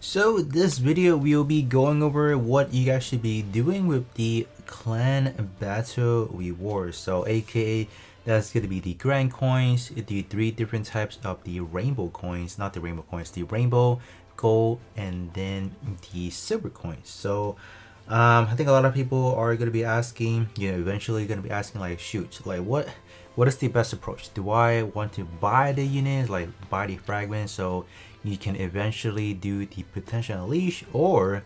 So this video we'll be going over what you guys should be doing with the clan battle rewards. So aka that's gonna be the grand coins, the three different types of the rainbow coins, not the rainbow coins, the rainbow, gold, and then the silver coins. So I think a lot of people are gonna be asking, eventually gonna be asking like, shoot, like what is the best approach? Do I want to buy the units, like buy the fragments, so you can eventually do the potential unleash, or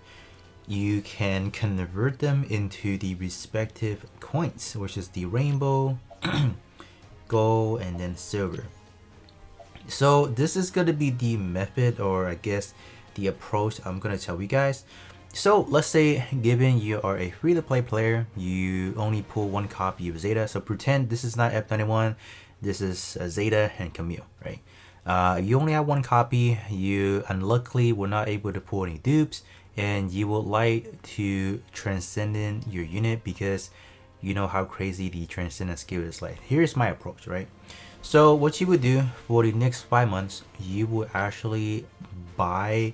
you can convert them into the respective coins, which is the rainbow, gold, and then silver. So this is gonna be the method, or I guess the approach I'm gonna tell you guys. So let's say, given you are a free-to-play player, you only pull one copy of Zeta. So pretend this is not F91, this is Zeta and Camille, right? You only have one copy, you unluckily were not able to pull any dupes, and you would like to transcend your unit because you know how crazy the transcendent skill is. Like, here's my approach, right? So what you would do for the next 5 months, you would actually buy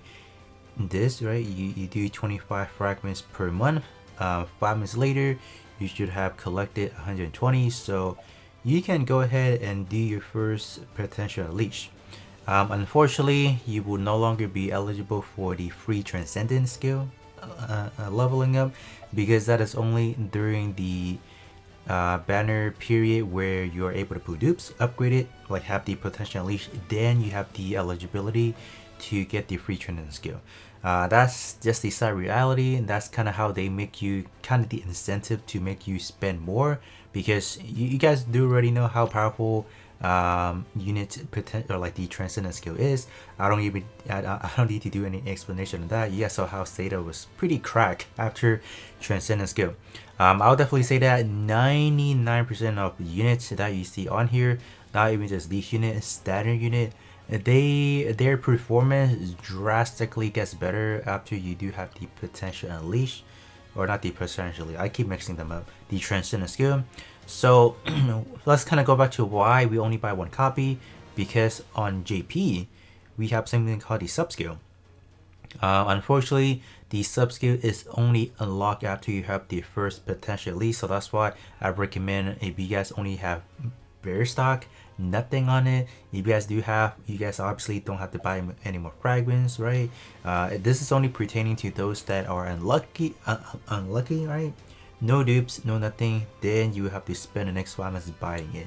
this, right? You do 25 fragments per month. 5 months later you should have collected 120, so you can go ahead and do your first potential unleash. Unfortunately, you will no longer be eligible for the free transcendent skill leveling up, because that is only during the banner period where you are able to pull dupes, upgrade it, like have the potential unleash, then you have the eligibility to get the free transcendent skill. That's just the sad reality, and that's kind of how they make you, kind of the incentive to make you spend more, because you guys do already know how powerful unit potential, or like the transcendent skill is. I don't need to do any explanation of that. You guys saw how Zeta was pretty crack after transcendent skill. I'll definitely say that 99% of units that you see on here, not even just leash unit, standard unit, their performance drastically gets better after you do have the potential unleash, or not the potentially, I keep mixing them up, the transcendent skill. So let's kind of go back to why we only buy one copy, because on JP we have something called the sub skill. Unfortunately, the sub skill is only unlocked after you have the first potential unleash, so that's why I recommend, if you guys only have bare stock, nothing on it, if you guys do have, you guys obviously don't have to buy any more fragments, right? This is only pertaining to those that are unlucky, right? No dupes, no nothing, then you have to spend the next 5 months buying it.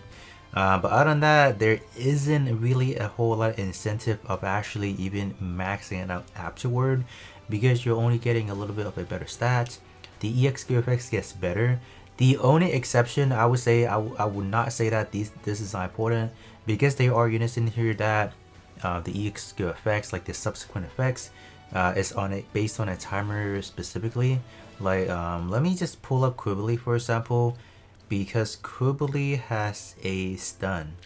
But other than that, there isn't really a whole lot of incentive of actually even maxing it out afterward, because you're only getting a little bit of a better stats. The EX skill effects gets better. The only exception, I would say, I would not say that this is not important, because there are units in here that the EX skill effects, like the subsequent effects, is on it based on a timer specifically. Like, let me just pull up Quibbly for example, because Quibbly has a stun.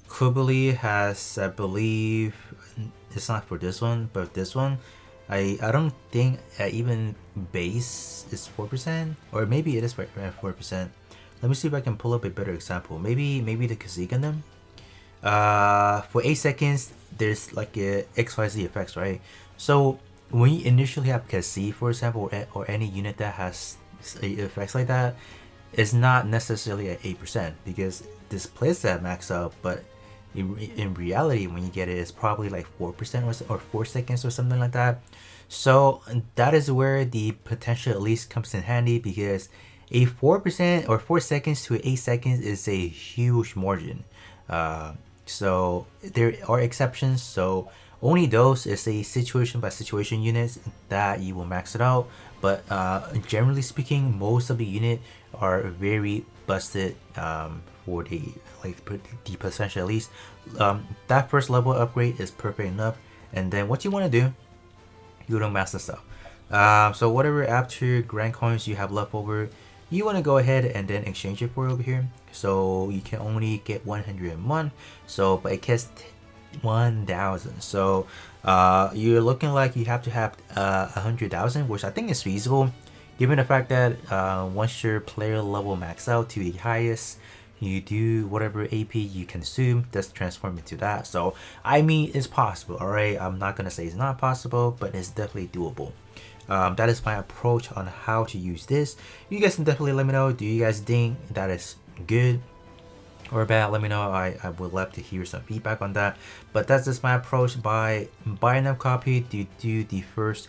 Quibbly has, I believe, it's not for this one, but this one, I don't think even base is 4%, or maybe it is 4%. Let me see if I can pull up a better example. Maybe the Gundam. For 8 seconds, there's like a XYZ effects, right? So when you initially have Kasi, for example, or any unit that has effects like that, it's not necessarily at 8%, because this playset max out, but in reality, when you get it, it's probably like 4% or 4 seconds or something like that. So that is where the potential at least comes in handy, because a 4% or 4 seconds to 8 seconds is a huge margin. So there are exceptions, so only those is a situation by situation units that you will max it out. But generally speaking, most of the unit are very busted for the potential at least. That first level upgrade is perfect enough, and then what you want to do, you don't max this out. So whatever after grand coins you have left over, you want to go ahead and then exchange it for over here. So you can only get 100 a month, so but it gets 1,000. So you're looking like you have to have 100,000, which I think is feasible, given the fact that once your player level max out to the highest, you do whatever AP you consume, just transform into that. So I mean, it's possible. All right, I'm not gonna say it's not possible, but it's definitely doable. That is my approach on how to use this. You guys can definitely let me know. Do you guys think that is good or bad? Let me know. I would love to hear some feedback on that. But that's just my approach. By buying a copy to do the first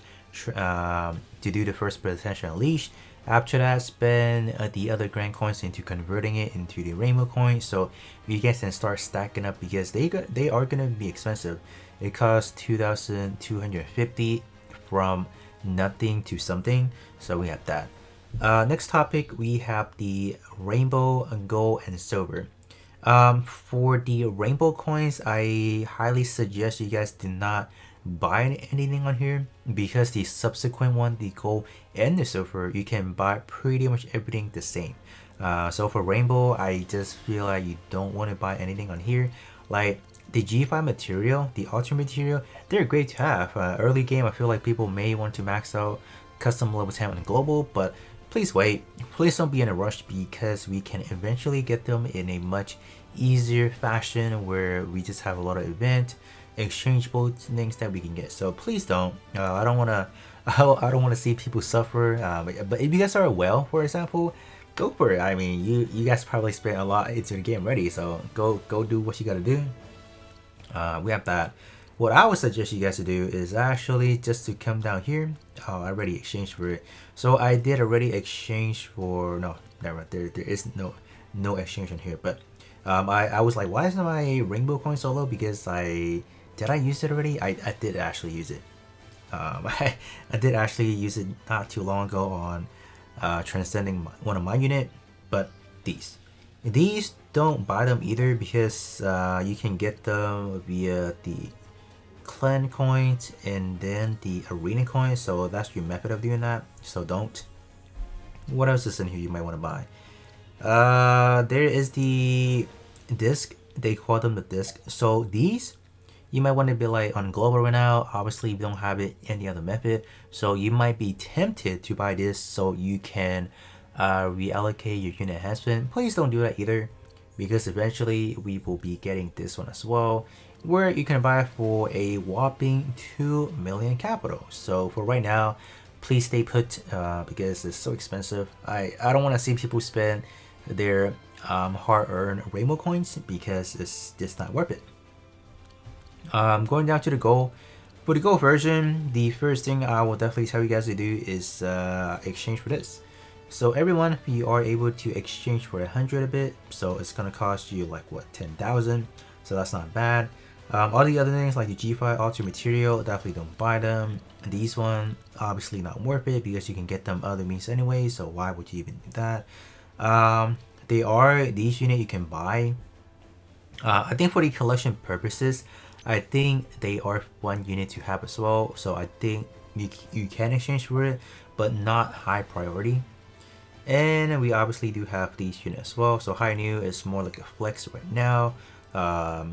potential unleash. After that, spend the other grand coins into converting it into the rainbow coin. So you guys can start stacking up because they are gonna be expensive. It costs 2,250 from nothing to something. So we have that. Next topic, we have the rainbow, gold, and silver. For the rainbow coins, I highly suggest you guys do not buy anything on here because the subsequent one, the gold and the silver, you can buy pretty much everything the same. So for rainbow, I just feel like you don't want to buy anything on here. Like the G5 material, the ultra material, they're great to have. Early game, I feel like people may want to max out custom level 10 on global, but please wait. Please don't be in a rush because we can eventually get them in a much easier fashion where we just have a lot of event exchangeable things that we can get. So please don't. I don't want to. I don't want to see people suffer. But if you guys are well, for example, go for it. I mean, you guys probably spent a lot into the game ready, so go do what you gotta do. We have that. What I would suggest you guys to do is actually just to come down here. Oh, I already exchanged for it. So I did already exchange for no, never. There is no exchange on here. But I was like, why isn't my rainbow coin so low? Because did I use it already? I did actually use it. I did actually use it not too long ago on transcending one of my unit. But these don't buy them either because you can get them via the clan coins and then the arena coins, so that's your method of doing that, so don't. What else is in here you might want to buy? There is the disc, they call them the disc. So these you might want to be like on global right now. Obviously we don't have it any other method, so you might be tempted to buy this so you can reallocate your unit enhancement. Please don't do that either because eventually we will be getting this one as well, where you can buy for a whopping 2 million capital. So for right now, please stay put because it's so expensive. I don't want to see people spend their hard-earned rainbow coins because it's just not worth it. Going down to the gold. For the gold version, the first thing I will definitely tell you guys to do is exchange for this. So everyone, you are able to exchange for 100 a bit, so it's gonna cost you like what, 10,000. So that's not bad. All the other things like the G5 Ultra Material, definitely don't buy them. These one, obviously not worth it because you can get them other means anyway, so why would you even do that? These units you can buy. I think for the collection purposes, I think they are one unit to have as well. So I think you can exchange for it, but not high priority. And we obviously do have these units as well. So high new is more like a flex right now.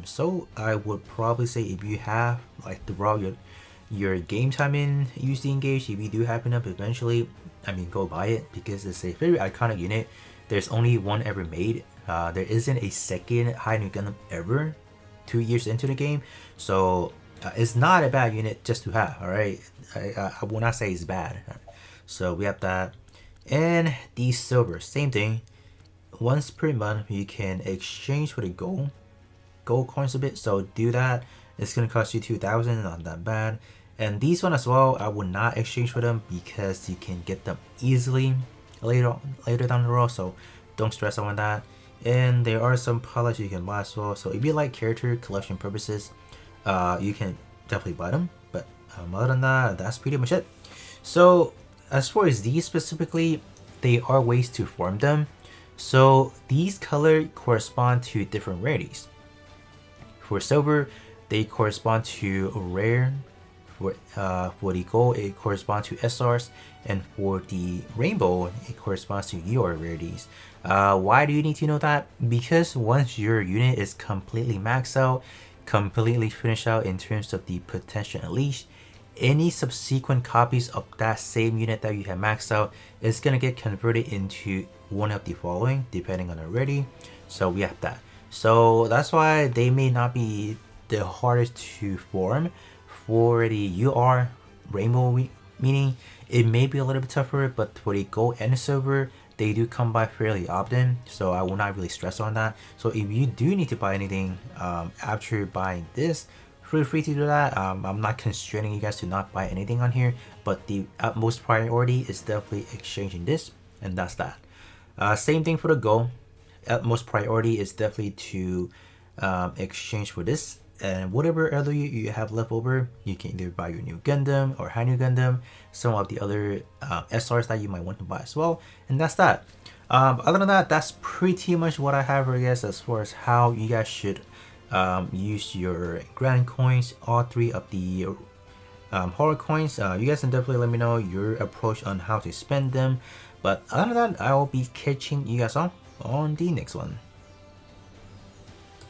So I would probably say if you have like throughout your game time in use the engage, if you do happen up eventually, I mean go buy it because it's a very iconic unit. There's only one ever made. There isn't a second high new Gundam ever 2 years into the game, so it's not a bad unit just to have. All right, I will not say it's bad. So we have that. And the silver, same thing. Once per month you can exchange for the gold coins a bit, so do that. It's gonna cost you 2,000, not that bad. And these one as well, I would not exchange for them because you can get them easily later down the road, so don't stress on that. And there are some pilots you can buy as well, so if you like character collection purposes, you can definitely buy them. But other than that, that's pretty much it. So as far as these specifically, they are ways to form them. So these colors correspond to different rarities. For silver, they correspond to rare. For the gold, it corresponds to SRs, and for the rainbow, it corresponds to UR rarities. Why do you need to know that? Because once your unit is completely maxed out, completely finished out in terms of the potential unleashed, any subsequent copies of that same unit that you have maxed out is gonna get converted into one of the following, depending on the rarity. So we have that. So that's why they may not be the hardest to form. For the UR rainbow, meaning it may be a little bit tougher, but for the gold and silver, they do come by fairly often, so I will not really stress on that. So if you do need to buy anything after buying this, feel free to do that. I'm not constraining you guys to not buy anything on here, but the utmost priority is definitely exchanging this, and that's that. Same thing for the gold. Utmost priority is definitely to exchange for this, and whatever other you have left over, you can either buy your new Gundam or high new Gundam, some of the other SRs that you might want to buy as well, and that's that. Other than that, that's pretty much what I have for you guys as far as how you guys should use your grand coins, all three of the horror coins. You guys can definitely let me know your approach on how to spend them. But other than that, I will be catching you guys on the next one.